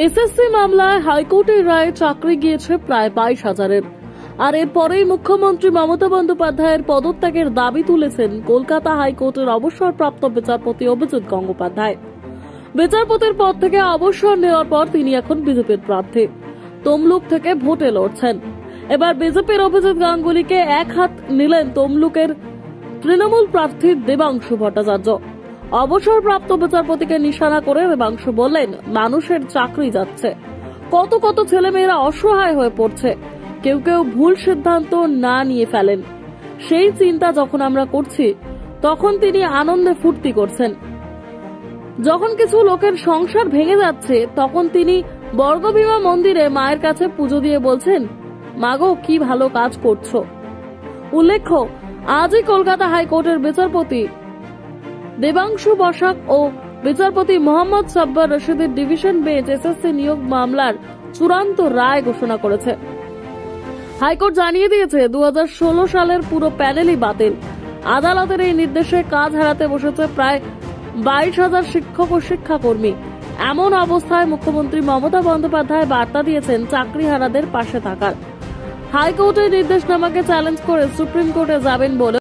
SSC মামলায় হাইকোর্টের রায়ে চাকরি গিয়েছে প্রায় 22,000-এর। আর এরপরেই মুখ্যমন্ত্রী মমতা বন্দ্যোপাধ্যায়ের পদত্যাগের দাবি তুলেছেন কলকাতা হাইকোর্টের অবসরপ্রাপ্ত বিচারপতি অভিজিৎ গঙ্গোপাধ্যায়। বিচারপতির পদ থেকে অবসর নেওয়ার পর তিনি এখন বিজেপির প্রার্থী, তমলুক থেকে ভোটে লড়ছেন। এবার বিজেপির অভিজিৎ গাঙ্গুলিকে এক হাত নিলেন তমলুকের তৃণমূল প্রার্থী দেবাংশু ভট্টাচার্য। অবসরপ্রাপ্ত বিচারপতিকে নিশানা করে দেবাংশু বললেন, মানুষের চাকরি যাচ্ছে, কত কত ছেলেমেয়েরা অসহায় হয়ে পড়ছে, কেউ কেউ ভুল সিদ্ধান্ত না নিয়ে ফেলেন। সেই চিন্তা যখন আমরা করছি তখন তিনি আনন্দে ফুর্তি করছেন। যখন কিছু লোকের সংসার ভেঙে যাচ্ছে তখন তিনি বর্গভীমা মন্দিরে মায়ের কাছে পুজো দিয়ে বলছেন, মাগো কি ভালো কাজ করছো। উল্লেখ্য, আজই কলকাতা হাইকোর্টের বিচারপতি দেবাংশু বসাক ও বিচারপতি মোহাম্মদ সাব্বার রশিদের ডিভিশন বেঞ্চ এসএসসি নিয়োগ মামলার চূড়ান্ত রায় ঘোষণা করেছে। হাইকোর্ট জানিয়ে দিয়েছে 2016 সালের পুরো প্যানেলই বাতিল। আদালতের এই নির্দেশে কাজ হারাতে বসেছে প্রায় 22,000 শিক্ষক ও শিক্ষাকর্মী। এমন অবস্থায় মুখ্যমন্ত্রী মমতা বন্দ্যোপাধ্যায় বার্তা দিয়েছেন চাকরিহারাদের পাশে থাকার। হাইকোর্টের নির্দেশনামাকে চ্যালেঞ্জ করে সুপ্রিম কোর্টে যাবেন বলে